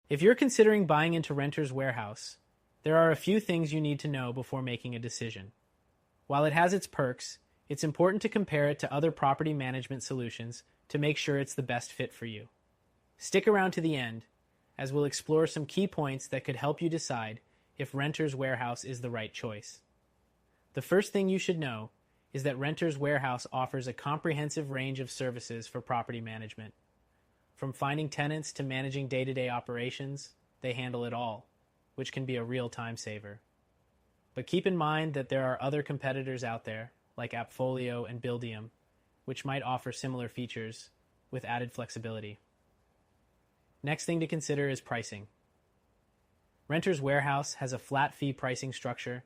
If you're considering buying into Renters Warehouse, there are a few things you need to know before making a decision. While it has its perks, it's important to compare it to other property management solutions to make sure it's the best fit for you. Stick around to the end, as we'll explore some key points that could help you decide if Renters Warehouse is the right choice. The first thing you should know is that Renters Warehouse offers a comprehensive range of services for property management. From finding tenants to managing day-to-day operations, they handle it all, which can be a real time saver. But keep in mind that there are other competitors out there, like Appfolio and Buildium, which might offer similar features with added flexibility. Next thing to consider is pricing. Renters Warehouse has a flat fee pricing structure,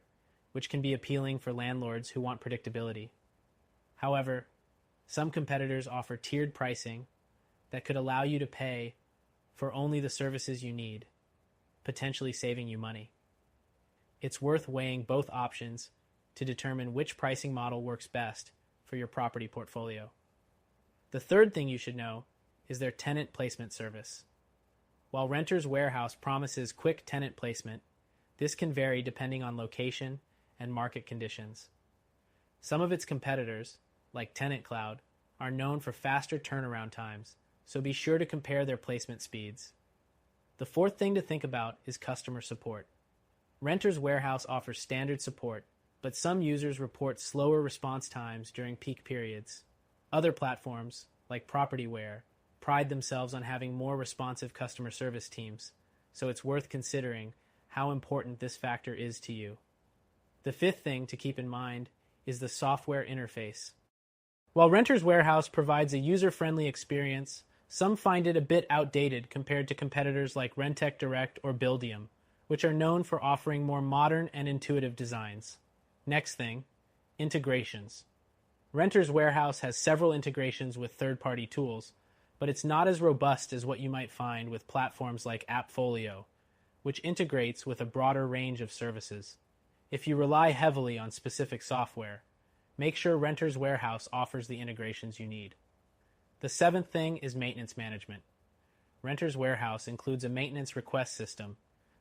which can be appealing for landlords who want predictability. However, some competitors offer tiered pricing that could allow you to pay for only the services you need, potentially saving you money. It's worth weighing both options to determine which pricing model works best for your property portfolio. The third thing you should know is their tenant placement service. While Renters Warehouse promises quick tenant placement, this can vary depending on location and market conditions. Some of its competitors, like Tenant Cloud, are known for faster turnaround times, so be sure to compare their placement speeds. The fourth thing to think about is customer support. Renters Warehouse offers standard support, but some users report slower response times during peak periods. Other platforms, like Propertyware, pride themselves on having more responsive customer service teams, so it's worth considering how important this factor is to you. The fifth thing to keep in mind is the software interface. While Renters Warehouse provides a user-friendly experience, some find it a bit outdated compared to competitors like Rentec Direct or Buildium, which are known for offering more modern and intuitive designs. Next thing, integrations. Renters Warehouse has several integrations with third-party tools, but it's not as robust as what you might find with platforms like Appfolio, which integrates with a broader range of services. If you rely heavily on specific software, make sure Renters Warehouse offers the integrations you need. The seventh thing is maintenance management. Renters Warehouse includes a maintenance request system,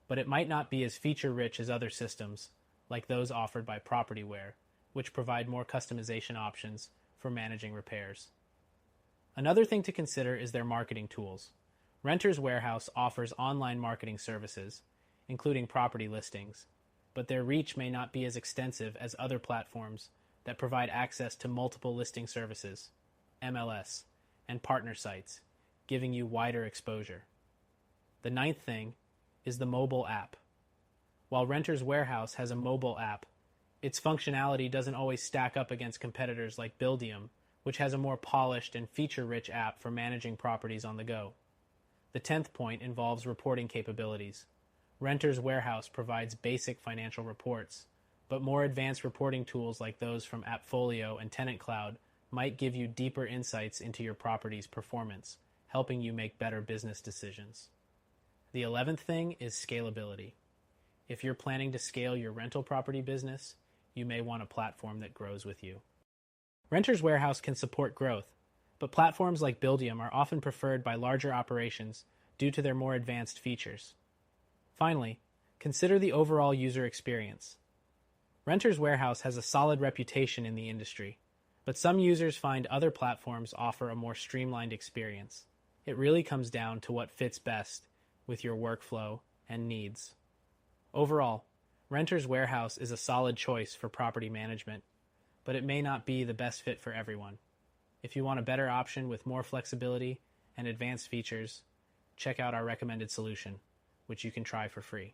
but it might not be as feature-rich as other systems, like those offered by Propertyware, which provide more customization options for managing repairs. Another thing to consider is their marketing tools. Renters Warehouse offers online marketing services, including property listings, but their reach may not be as extensive as other platforms that provide access to multiple listing services, MLS, and partner sites, giving you wider exposure. The ninth thing is the mobile app. While Renters Warehouse has a mobile app, its functionality doesn't always stack up against competitors like Buildium, which has a more polished and feature-rich app for managing properties on the go. The 10th point involves reporting capabilities. Renters Warehouse provides basic financial reports, but more advanced reporting tools like those from Appfolio and Tenant Cloud might give you deeper insights into your property's performance, helping you make better business decisions. The 11th thing is scalability. If you're planning to scale your rental property business, you may want a platform that grows with you. Renters Warehouse can support growth, but platforms like Buildium are often preferred by larger operations due to their more advanced features. Finally, consider the overall user experience. Renters Warehouse has a solid reputation in the industry, but some users find other platforms offer a more streamlined experience. It really comes down to what fits best with your workflow and needs. Overall, Renters Warehouse is a solid choice for property management, but it may not be the best fit for everyone. If you want a better option with more flexibility and advanced features, check out our recommended solution, which you can try for free.